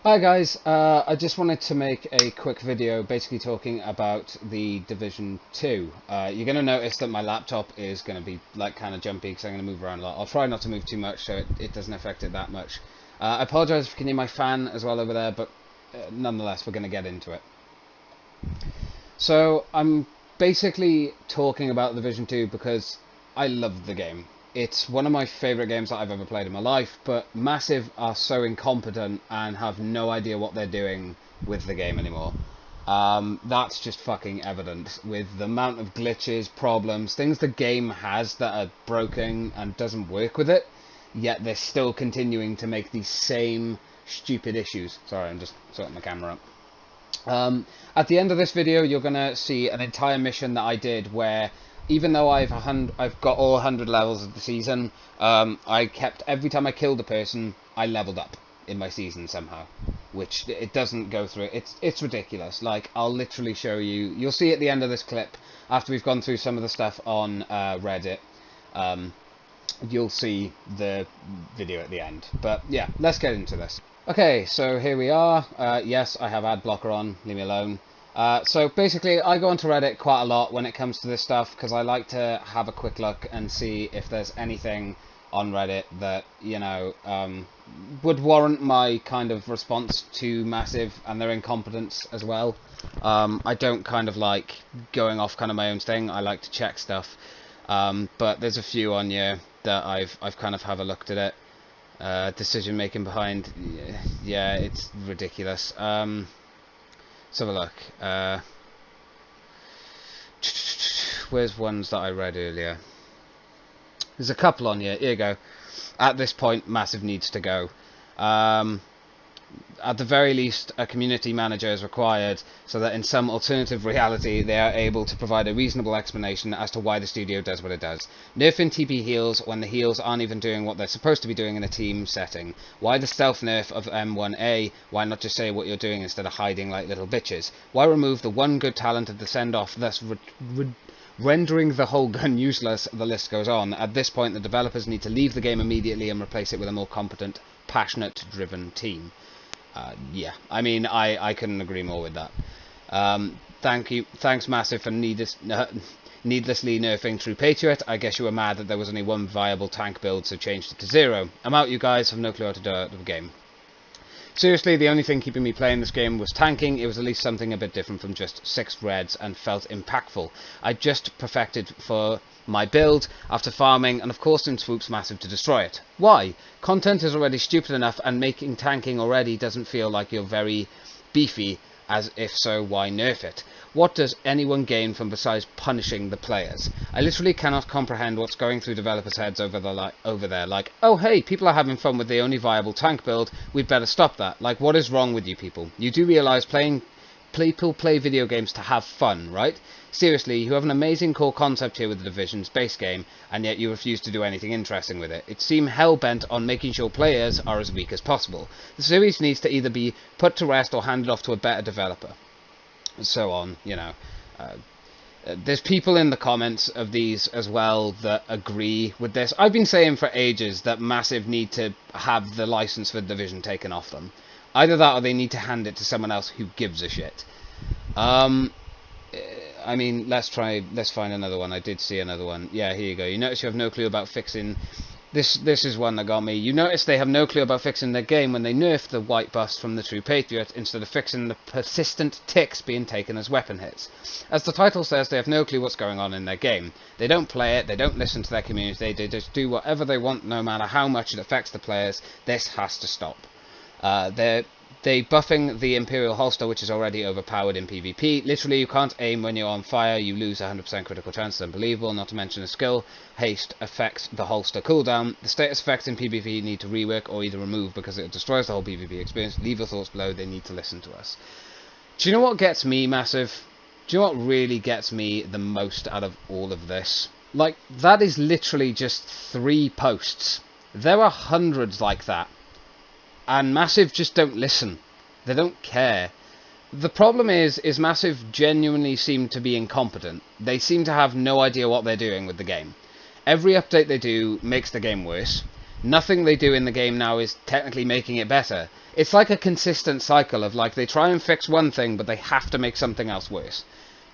Hi guys, I just wanted to make a quick video basically talking about the Division 2. You're going to notice that my laptop is going to be like kind of jumpy because I'm going to move around a lot. I'll try not to move too much so it doesn't affect it that much. I apologise if you can hear my fan as well over there, but nonetheless we're going to get into it. So I'm basically talking about Division 2 because I love the game. It's one of my favourite games that I've ever played in my life, but Massive are so incompetent and have no idea what they're doing with the game anymore. That's just fucking evident with the amount of glitches, problems, things the game has that are broken and doesn't work with it, yet they're still continuing to make these same stupid issues. Sorry, I'm just sorting the camera up. At the end of this video, you're going to see an entire mission that I did where, even though I've got all 100 levels of the season, I kept, every time I killed a person, I leveled up in my season somehow, which it doesn't go through. It's ridiculous. Like, I'll literally show you. You'll see at the end of this clip, after we've gone through some of the stuff on Reddit, you'll see the video at the end. But yeah, let's get into this. Okay, so here we are. Yes, I have ad blocker on. Leave me alone. So basically, I go onto Reddit quite a lot when it comes to this stuff because I like to have a quick look and see if there's anything on Reddit that, you know, would warrant my kind of response to Massive and their incompetence as well. I don't kind of like going off kind of my own thing. I like to check stuff. But there's a few on here that I've kind of have a look at it. Decision making behind, yeah, it's ridiculous. Let's have a look. Where's ones that I read earlier? There's a couple on here. Here you go. At this point, Massive needs to go. At the very least, a community manager is required so that in some alternative reality they are able to provide a reasonable explanation as to why the studio does what it does. Nerfing TP heals when the heals aren't even doing what they're supposed to be doing in a team setting. Why the stealth nerf of M1A? Why not just say what you're doing instead of hiding like little bitches? Why remove the one good talent of the send-off, thus rendering the whole gun useless? The list goes on. At this point, the developers need to leave the game immediately and replace it with a more competent, passionate, driven team. Yeah, I mean, I couldn't agree more with that. Thanks Massive for needlessly nerfing True Patriot. I guess you were mad that there was only one viable tank build, so changed it to 0. I'm out, you guys, have no clue how to do it with the game. Seriously, the only thing keeping me playing this game was tanking. It was at least something a bit different from just 6 reds and felt impactful. I just perfected for my build after farming and of course in swoops Massive to destroy it. Why? Content is already stupid enough and making tanking already doesn't feel like you're very beefy, as if so, why nerf it? What does anyone gain from besides punishing the players? I literally cannot comprehend what's going through developers' heads over there. Like, oh hey, people are having fun with the only viable tank build, we'd better stop that. Like, what is wrong with you people? You do realise people play video games to have fun, right? Seriously, you have an amazing core concept here with the Division's base game, and yet you refuse to do anything interesting with it. It seems hell-bent on making sure players are as weak as possible. The series needs to either be put to rest or handed off to a better developer. And so on, you know. There's people in the comments of these as well that agree with this. I've been saying for ages that Massive need to have the license for Division taken off them. Either that or they need to hand it to someone else who gives a shit. I mean, let's find another one. I did see another one. Yeah, here you go. You notice you have no clue about fixing... This is one that got me. You notice they have no clue about fixing their game when they nerf the white bust from the True Patriot instead of fixing the persistent ticks being taken as weapon hits. As the title says, they have no clue what's going on in their game. They don't play it, they don't listen to their community, they just do whatever they want no matter how much it affects the players. This has to stop. They buffing the Imperial holster, which is already overpowered in PvP. Literally, you can't aim when you're on fire. You lose 100% critical chance. It's unbelievable. Not to mention the skill haste affects the holster cooldown. The status effects in PvP need to rework or either remove because it destroys the whole PvP experience. Leave your thoughts below. They need to listen to us. Do you know what gets me Massive? Do you know what really gets me the most out of all of this? Like, that is literally just 3 posts. There are hundreds like that. And Massive just don't listen. They don't care. The problem is Massive genuinely seem to be incompetent. They seem to have no idea what they're doing with the game. Every update they do makes the game worse. Nothing they do in the game now is technically making it better. It's like a consistent cycle of like they try and fix one thing, but they have to make something else worse.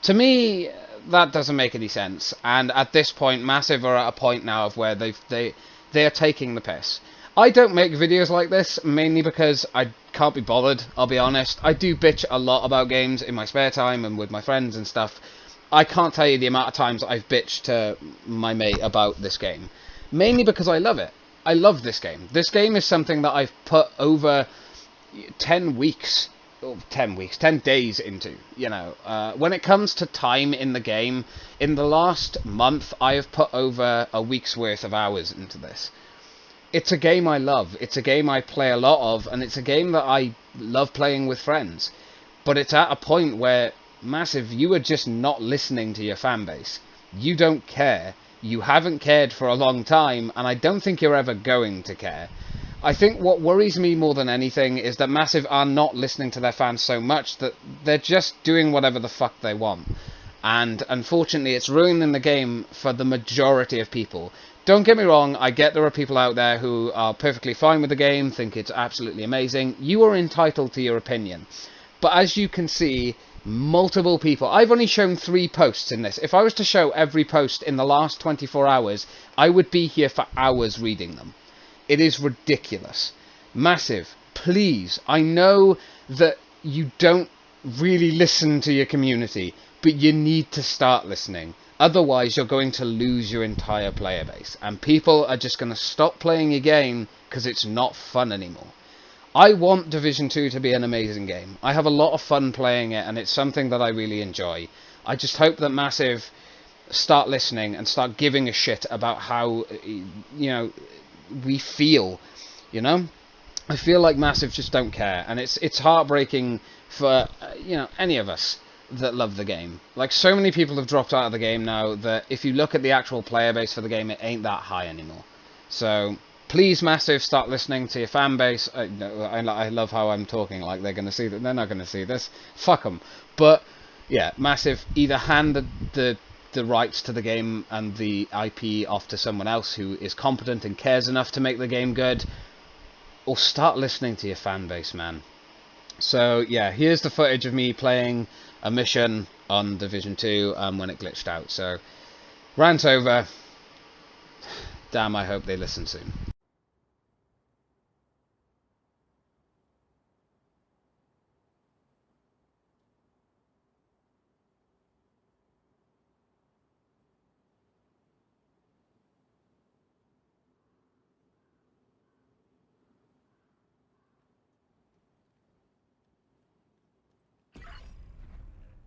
To me, that doesn't make any sense. And at this point, Massive are at a point now of where they're taking the piss. I don't make videos like this, mainly because I can't be bothered, I'll be honest. I do bitch a lot about games in my spare time and with my friends and stuff. I can't tell you the amount of times I've bitched to my mate about this game. Mainly because I love it. I love this game. This game is something that I've put over 10 weeks, 10 days into, you know. When it comes to time in the game, in the last month, I have put over a week's worth of hours into this. It's a game I love, it's a game I play a lot of, and it's a game that I love playing with friends. But it's at a point where, Massive, you are just not listening to your fan base. You don't care. You haven't cared for a long time, and I don't think you're ever going to care. I think what worries me more than anything is that Massive are not listening to their fans so much that they're just doing whatever the fuck they want. And unfortunately, it's ruining the game for the majority of people. Don't get me wrong, I get there are people out there who are perfectly fine with the game, think it's absolutely amazing. You are entitled to your opinion. But as you can see, multiple people... I've only shown 3 posts in this. If I was to show every post in the last 24 hours, I would be here for hours reading them. It is ridiculous. Massive, please, I know that you don't really listen to your community, but you need to start listening. Otherwise, you're going to lose your entire player base, and people are just going to stop playing your game because it's not fun anymore. I want Division 2 to be an amazing game. I have a lot of fun playing it, and it's something that I really enjoy. I just hope that Massive start listening and start giving a shit about how, you know, we feel, you know? I feel like Massive just don't care, and it's heartbreaking for, you know, any of us that love the game. Like, so many people have dropped out of the game now that if you look at the actual player base for the game, it ain't that high anymore. So, please, Massive, start listening to your fan base. I love how I'm talking like they're going to see that. They're not going to see this. Fuck them. But, yeah, Massive, either hand the rights to the game and the IP off to someone else who is competent and cares enough to make the game good, or start listening to your fan base, man. So, yeah, here's the footage of me playing a mission on Division 2 when it glitched out. So, rant over. Damn, I hope they listen soon.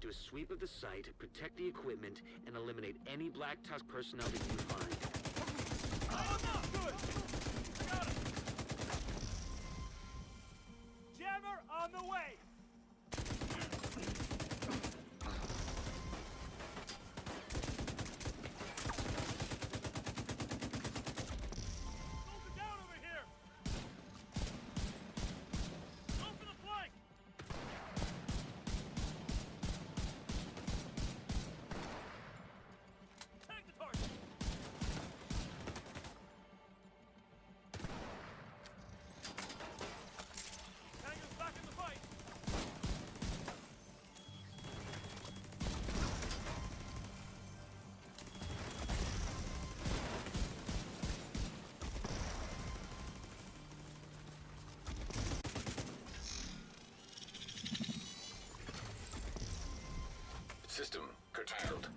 Do a sweep of the site, protect the equipment, and eliminate any Black Tusk personnel that you find. Oh, no! Good! Got him! Jammer on the way! Soldier down over here! Go for the flank! Take the target! Tango's back in the fight! System curtailed.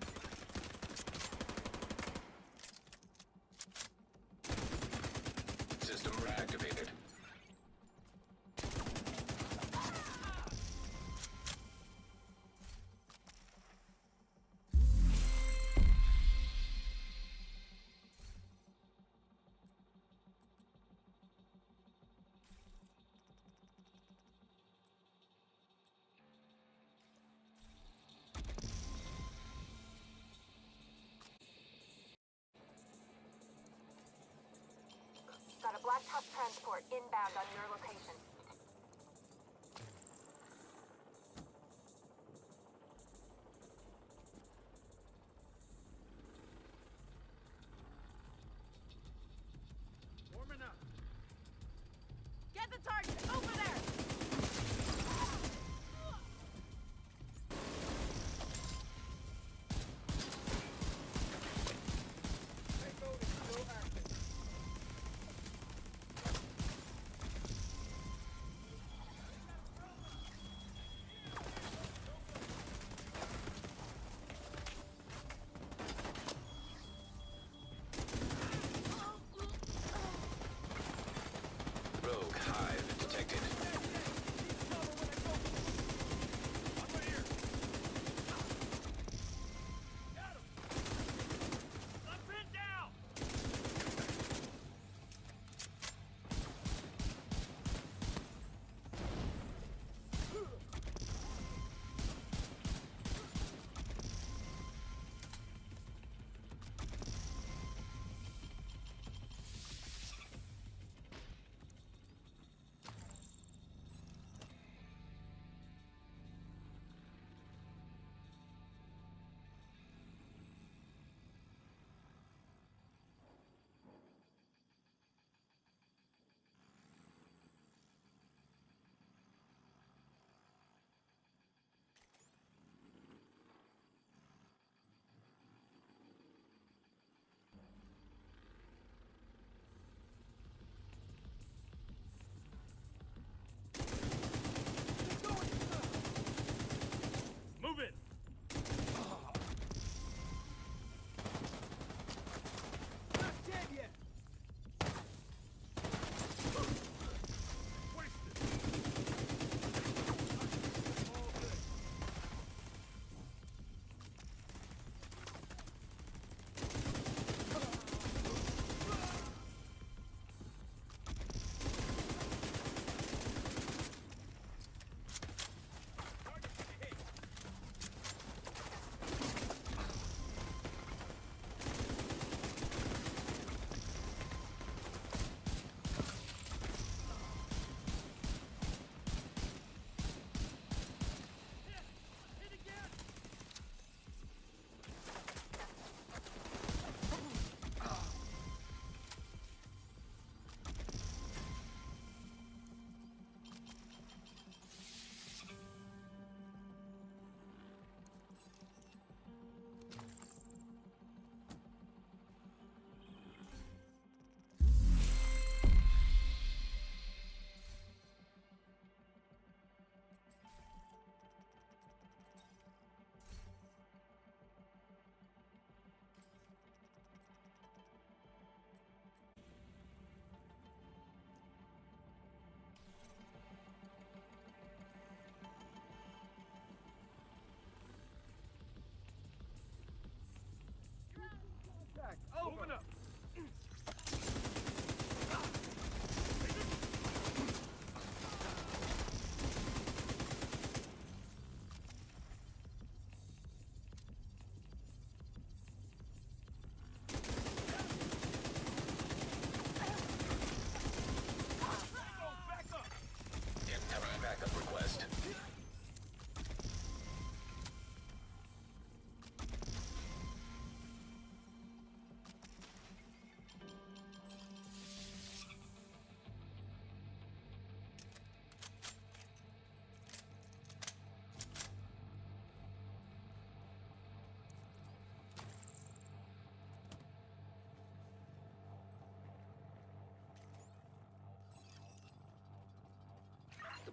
System reactivated. Got a Black Tusk transport inbound on your location. Warming up! Get the target! Over there!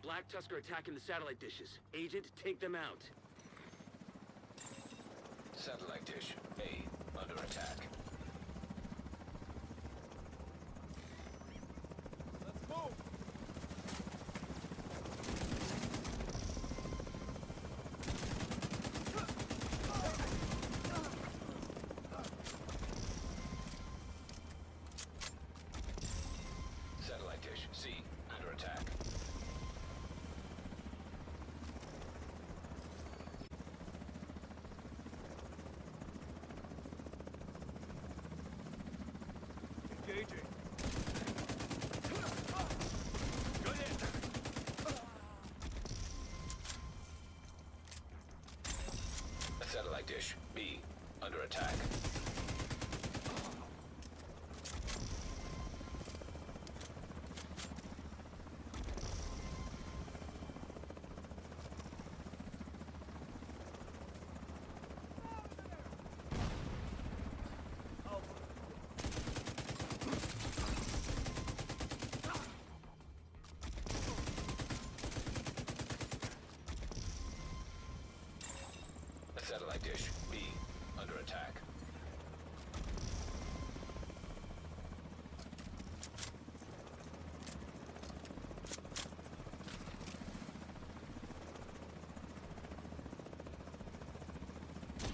Black Tusk are attacking the satellite dishes. Agent, take them out. Satellite dish A under attack. Let's move. Satellite dish C under attack. Engaging. Good hit. Satellite dish B under attack. Satellite dish B under attack.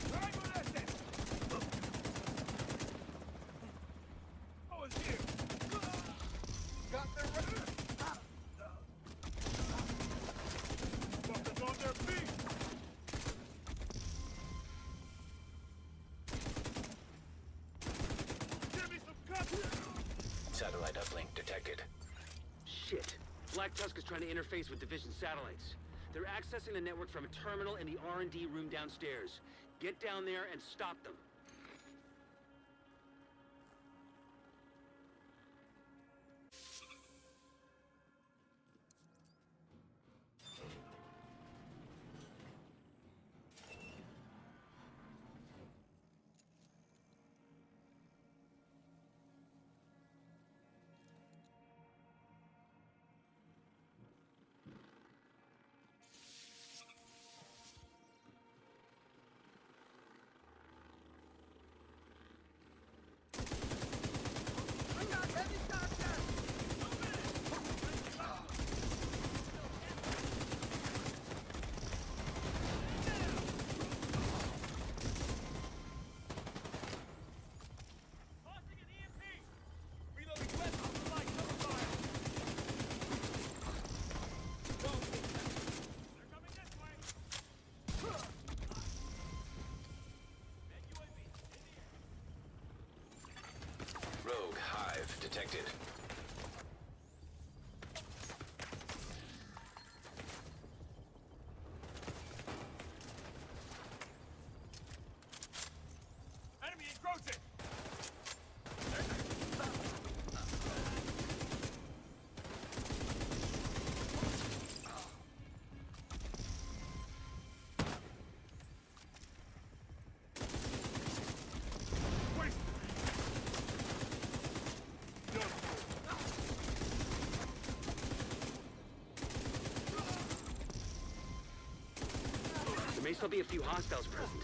Triangle distance. Oh, it's here. Got their fuckers on their feet. Give me some cover. Satellite uplink detected. Shit. Black Tusk is trying to interface with Division satellites. They're accessing the network from a terminal in the R&D room downstairs. Get down there and stop them. Tossing an EMP. Reloading weapons for light cover fire. Go. They're coming this way. That UAV in the air. Rogue hive detected. Enemy encroaching. Waste. There may still be a few hostiles present.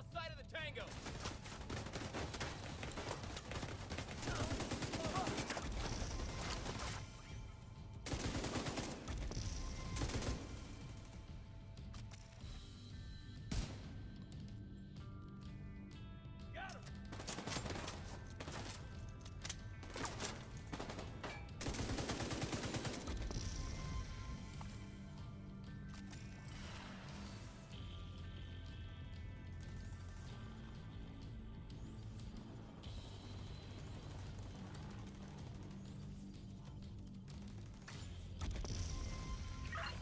Lost sight of the Tango. Got him.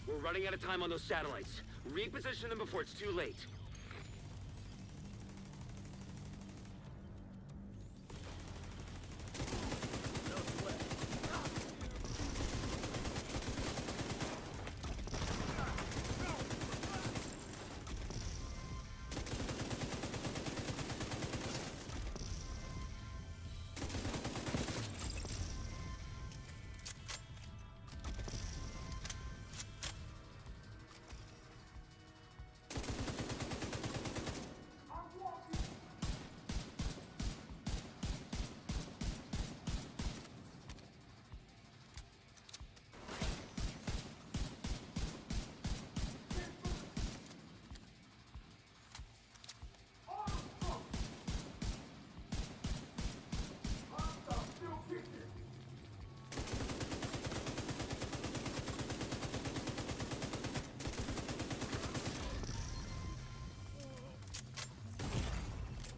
We're running out of time on those satellites. Reposition them before it's too late. No sweat.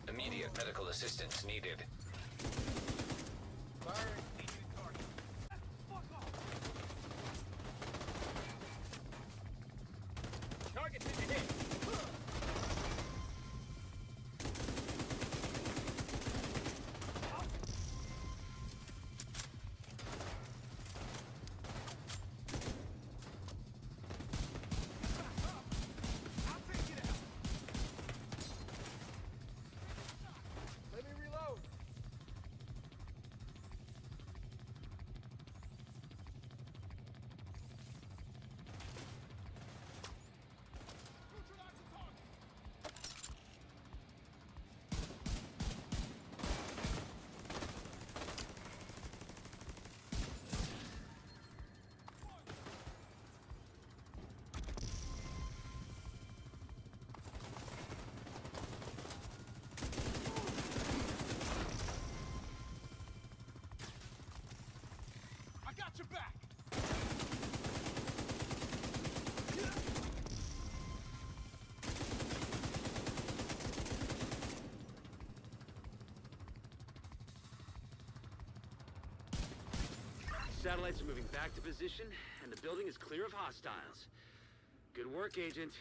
Immediate medical assistance needed. Firing. Target. Fuck off. Target's in the hit. I'll take it out. Let me reload. Neutralize the target. I got your back. Satellites are moving back to position, and the building is clear of hostiles. Good work, Agent.